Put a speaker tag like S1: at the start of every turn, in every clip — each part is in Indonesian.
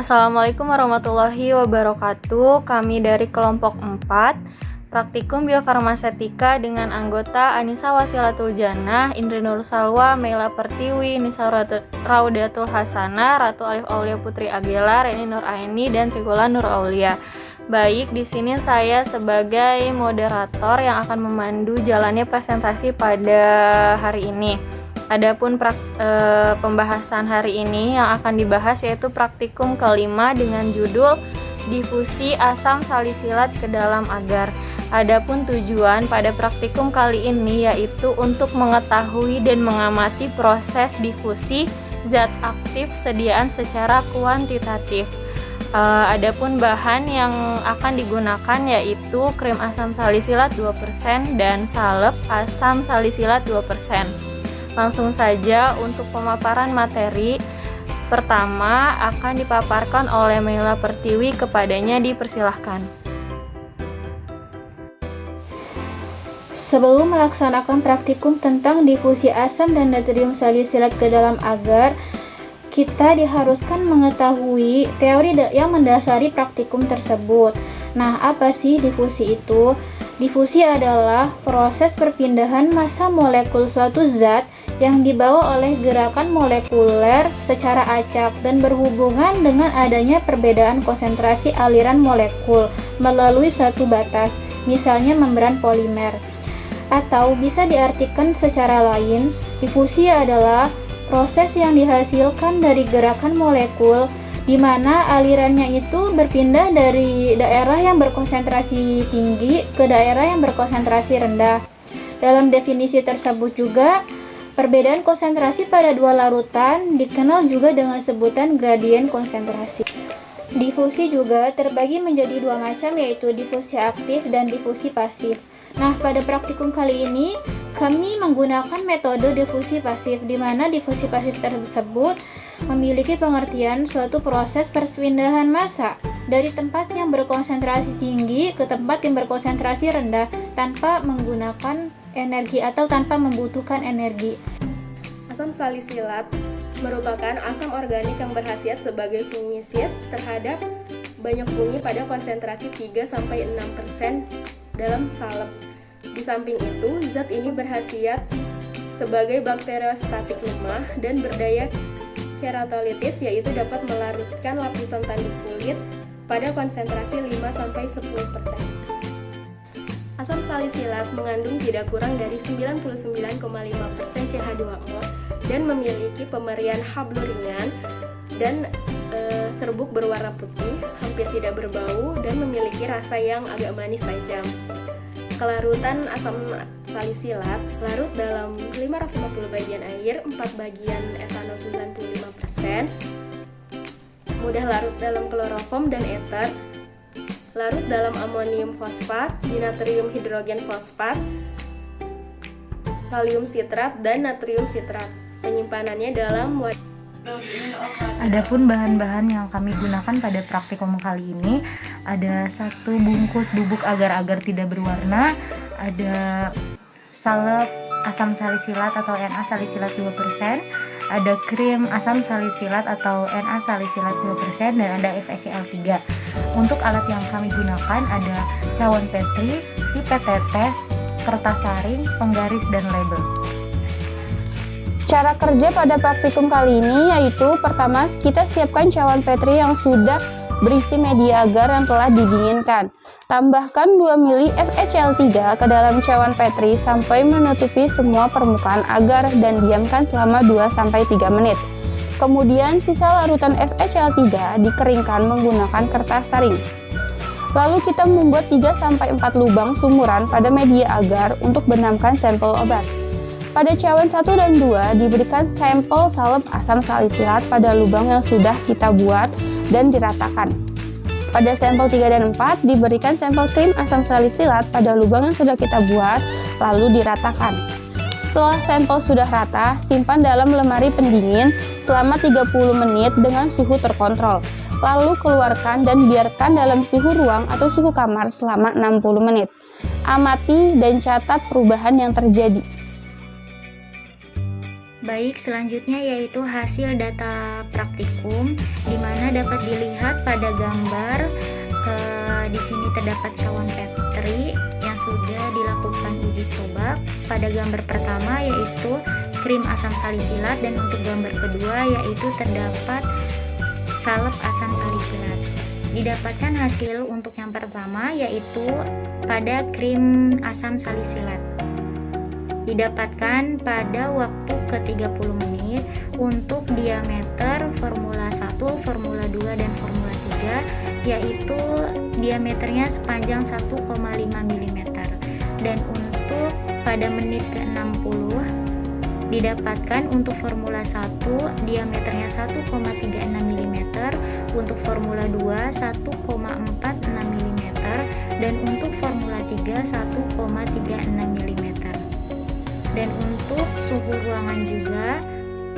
S1: Assalamualaikum warahmatullahi wabarakatuh. Kami dari kelompok 4 Praktikum Biofarmasetika dengan anggota Anissa Wasilatul Jannah, Indri Nur Salwa, Meila Pertiwi, Nisa Raudatul Hasanah, Ratu Alif Aulia Putri Agela, Reni Nur Aini, dan Trigula Nur Aulia. Baik, di sini saya sebagai moderator yang akan memandu jalannya presentasi pada hari ini. Adapun pembahasan hari ini yang akan dibahas yaitu praktikum kelima dengan judul difusi asam salisilat ke dalam agar. Adapun tujuan pada praktikum kali ini yaitu untuk mengetahui dan mengamati proses difusi zat aktif sediaan secara kuantitatif. Adapun bahan yang akan digunakan yaitu krim asam salisilat 2% dan salep asam salisilat 2%. Langsung saja untuk pemaparan materi. Pertama akan dipaparkan oleh Meila Pertiwi, kepadanya dipersilahkan.
S2: Sebelum melaksanakan praktikum tentang difusi asam dan natrium salisilat ke dalam agar, kita diharuskan mengetahui teori yang mendasari praktikum tersebut. Nah, apa sih difusi itu? Difusi adalah proses perpindahan massa molekul suatu zat yang dibawa oleh gerakan molekuler secara acak dan berhubungan dengan adanya perbedaan konsentrasi aliran molekul melalui suatu batas, misalnya membran polimer. Atau bisa diartikan secara lain, difusi adalah proses yang dihasilkan dari gerakan molekul di mana alirannya itu berpindah dari daerah yang berkonsentrasi tinggi ke daerah yang berkonsentrasi rendah. Dalam definisi tersebut juga, perbedaan konsentrasi pada dua larutan dikenal juga dengan sebutan gradien konsentrasi. Difusi juga terbagi menjadi dua macam, yaitu difusi aktif dan difusi pasif. Nah, pada praktikum kali ini kami menggunakan metode difusi pasif, di mana difusi pasif tersebut memiliki pengertian suatu proses perpindahan massa dari tempat yang berkonsentrasi tinggi ke tempat yang berkonsentrasi rendah tanpa menggunakan energi atau tanpa membutuhkan energi.
S3: Asam salisilat merupakan asam organik yang berkhasiat sebagai fungisid terhadap banyak fungi pada konsentrasi 3-6% dalam salep. Di samping itu, zat ini berkhasiat sebagai bakteriostatik lemah dan berdaya keratolitis, yaitu dapat melarutkan lapisan tanduk kulit pada konsentrasi 5-10%. Asam salisilat mengandung tidak kurang dari 99,5% CH2O dan memiliki pemerian haplo ringan dan serbuk berwarna putih, hampir tidak berbau, dan memiliki rasa yang agak manis tajam. Kelarutan asam salisilat larut dalam 550 bagian air, 4 bagian etanol 95%, mudah larut dalam kloroform dan eter, larut dalam amonium fosfat, dinatrium hidrogen fosfat, kalium sitrat, dan natrium sitrat. Penyimpanannya dalam
S1: Adapun bahan-bahan yang kami gunakan pada praktikum kali ini ada 1 bungkus bubuk agar-agar tidak berwarna, ada salep asam salisilat atau Na salisilat 2%, ada krim asam salisilat atau Na salisilat 2%, dan ada FeCl3. Untuk alat yang kami gunakan ada cawan Petri, pipet tetes, kertas saring, penggaris, dan label.
S2: Cara kerja pada praktikum kali ini yaitu pertama, kita siapkan cawan Petri yang sudah berisi media agar yang telah didinginkan. Tambahkan 2 ml FeCl3 ke dalam cawan Petri sampai menutupi semua permukaan agar dan diamkan selama 2-3 menit. Kemudian sisa larutan FeCl3 dikeringkan menggunakan kertas saring. Lalu kita membuat 3-4 lubang sumuran pada media agar untuk benamkan sampel obat. Pada cawan 1 dan 2 diberikan sampel salep asam salisilat pada lubang yang sudah kita buat dan diratakan. Pada sampel 3 dan 4 diberikan sampel krim asam salisilat pada lubang yang sudah kita buat lalu diratakan. Setelah sampel sudah rata, simpan dalam lemari pendingin selama 30 menit dengan suhu terkontrol. Lalu keluarkan dan biarkan dalam suhu ruang atau suhu kamar selama 60 menit. Amati dan catat perubahan yang terjadi. Baik, selanjutnya yaitu hasil data praktikum, di mana dapat dilihat pada gambar. Di sini terdapat cawan Petri yang sudah dilakukan uji coba. Pada gambar pertama yaitu krim asam salisilat, dan untuk gambar kedua yaitu terdapat salep asam salisilat. Didapatkan hasil untuk yang pertama yaitu pada krim asam salisilat. Didapatkan pada waktu ke 30 menit untuk diameter formula 1, formula 2, dan formula 3, yaitu diameternya sepanjang 1,5 mm. Dan untuk pada menit ke 60 didapatkan untuk formula 1 diameternya 1,36 mm, untuk formula 2 1,46 mm, dan untuk formula 3 1,36 mm. Dan untuk suhu ruangan juga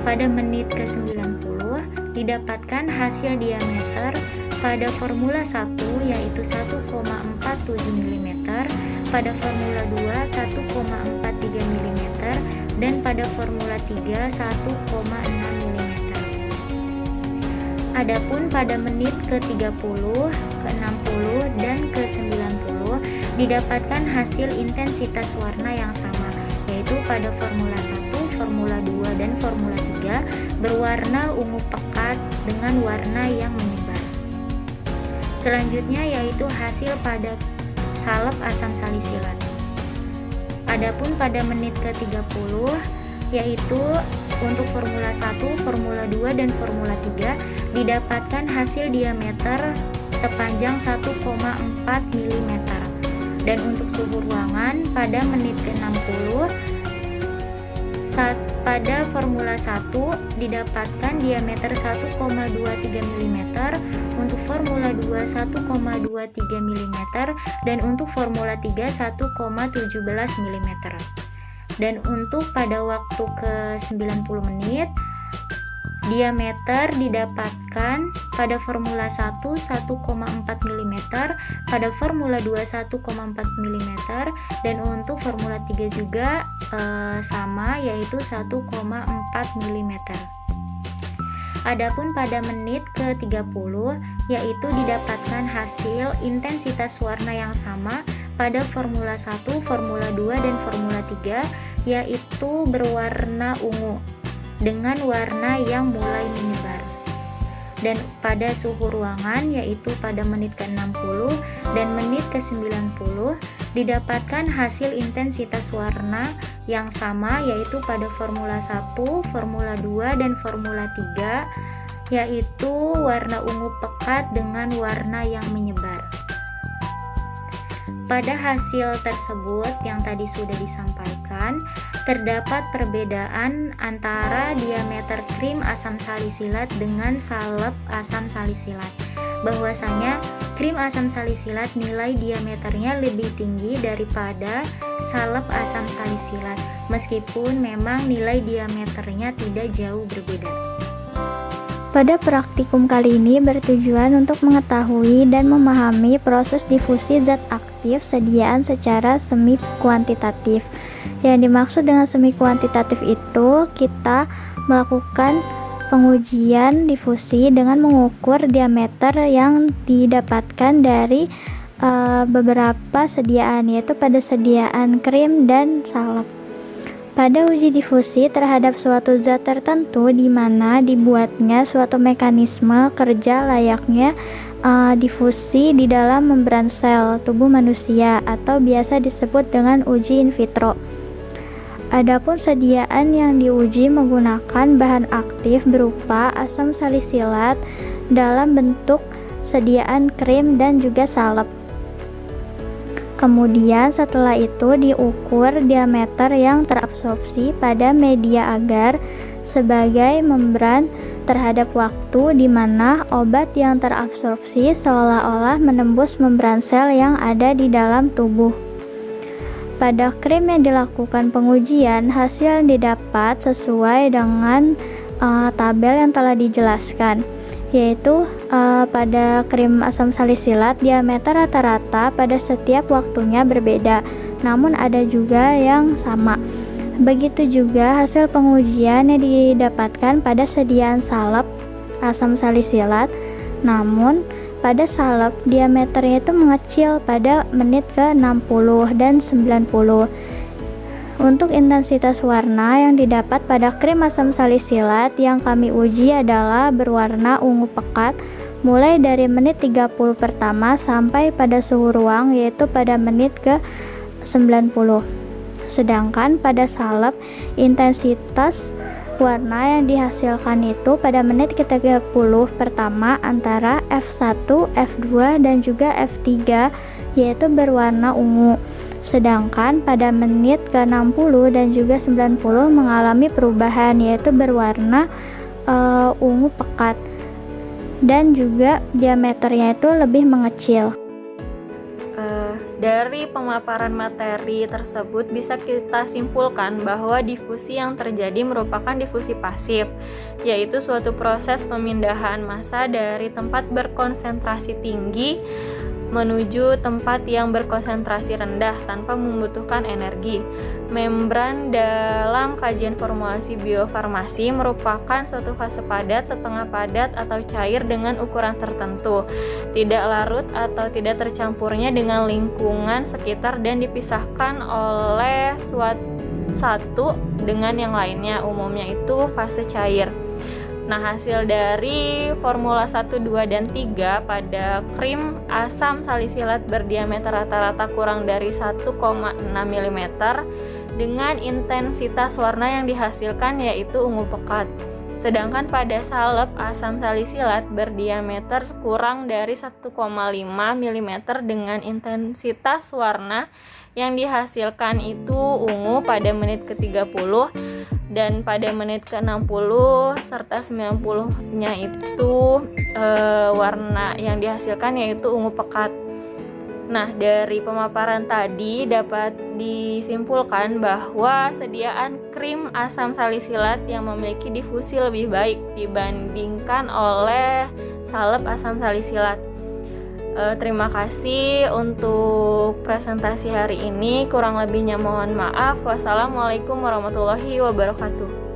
S2: pada menit ke 90 didapatkan hasil diameter pada formula 1 yaitu 1,47 mm, pada formula 2 1,43 mm, dan pada formula 3 1,6 mm. Adapun pada menit ke 30, ke 60, dan ke 90 didapatkan hasil intensitas warna yang sama, yaitu pada formula 1, formula 2, dan formula 3 berwarna ungu pekat dengan warna yang menyebar. Selanjutnya yaitu hasil pada salep asam salisilat. Adapun pada menit ke 30 yaitu untuk formula 1, formula 2, dan formula 3 didapatkan hasil diameter sepanjang 1,4 mm. Dan untuk suhu ruangan pada menit ke 60 pada formula 1 didapatkan diameter 1,23 mm, untuk formula 2 1,23 mm, dan untuk formula 3 1,17 mm. Dan untuk pada waktu ke 90 menit diameter didapatkan pada formula 1 1,4 mm, pada formula 2 1,4 mm, dan untuk formula 3 juga sama yaitu 1,4 mm. Adapun pada menit ke 30 yaitu didapatkan hasil intensitas warna yang sama pada formula 1, formula 2, dan formula 3 yaitu berwarna ungu dengan warna yang mulai menyebar. Dan pada suhu ruangan yaitu pada menit ke 60 dan menit ke 90 didapatkan hasil intensitas warna yang sama yaitu pada formula 1, formula 2, dan formula 3 yaitu warna ungu pekat dengan warna yang menyebar. Pada hasil tersebut yang tadi sudah disampaikan, terdapat perbedaan antara diameter krim asam salisilat dengan salep asam salisilat. Bahwasanya krim asam salisilat nilai diameternya lebih tinggi daripada salep asam salisilat, meskipun memang nilai diameternya tidak jauh berbeda.
S4: Pada praktikum kali ini bertujuan untuk mengetahui dan memahami proses difusi zat aktif sediaan secara semi kuantitatif. Yang dimaksud dengan semi kuantitatif itu kita melakukan pengujian difusi dengan mengukur diameter yang didapatkan dari beberapa sediaan, yaitu pada sediaan krim dan salep. Pada uji difusi terhadap suatu zat tertentu di mana dibuatnya suatu mekanisme kerja layaknya difusi di dalam membran sel tubuh manusia atau biasa disebut dengan uji in vitro. Adapun sediaan yang diuji menggunakan bahan aktif berupa asam salisilat dalam bentuk sediaan krim dan juga salep. Kemudian setelah itu diukur diameter yang terabsorpsi pada media agar sebagai membran terhadap waktu di mana obat yang terabsorpsi seolah-olah menembus membran sel yang ada di dalam tubuh. Pada krim yang dilakukan pengujian, hasil didapat sesuai dengan tabel yang telah dijelaskan, yaitu pada krim asam salisilat diameter rata-rata pada setiap waktunya berbeda, namun ada juga yang sama. Begitu juga hasil pengujian yang didapatkan pada sediaan salep asam salisilat, namun pada salep diameternya itu mengecil pada menit ke 60 dan 90. Untuk intensitas warna yang didapat pada krim asam salisilat yang kami uji adalah berwarna ungu pekat mulai dari menit 30 pertama sampai pada suhu ruang, yaitu pada menit ke 90. Sedangkan pada salep intensitas warna yang dihasilkan itu pada menit ke-30 pertama antara F1, F2 dan juga F3, yaitu berwarna ungu. Sedangkan pada menit ke-60 dan juga 90 mengalami perubahan, yaitu berwarna ungu pekat dan juga diameternya itu lebih mengecil.
S1: Dari pemaparan materi tersebut bisa kita simpulkan bahwa difusi yang terjadi merupakan difusi pasif, yaitu suatu proses pemindahan massa dari tempat berkonsentrasi tinggi menuju tempat yang berkonsentrasi rendah tanpa membutuhkan energi. Membran dalam kajian formulasi biofarmasi merupakan suatu fase padat, setengah padat, atau cair dengan ukuran tertentu, tidak larut atau tidak tercampurnya dengan lingkungan sekitar dan dipisahkan oleh satu dengan yang lainnya, umumnya itu fase cair. Nah, hasil dari formula 1, 2, dan 3 pada krim asam salisilat berdiameter rata-rata kurang dari 1,6 mm dengan intensitas warna yang dihasilkan yaitu ungu pekat. Sedangkan pada salep asam salisilat berdiameter kurang dari 1,5 mm dengan intensitas warna yang dihasilkan itu ungu pada menit ke-30 dan pada menit ke-60 serta 90-nya itu warna yang dihasilkan yaitu ungu pekat. Nah, dari pemaparan tadi dapat disimpulkan bahwa sediaan krim asam salisilat yang memiliki difusi lebih baik dibandingkan oleh salep asam salisilat. Terima kasih untuk presentasi hari ini. Kurang lebihnya mohon maaf. Wassalamualaikum warahmatullahi wabarakatuh.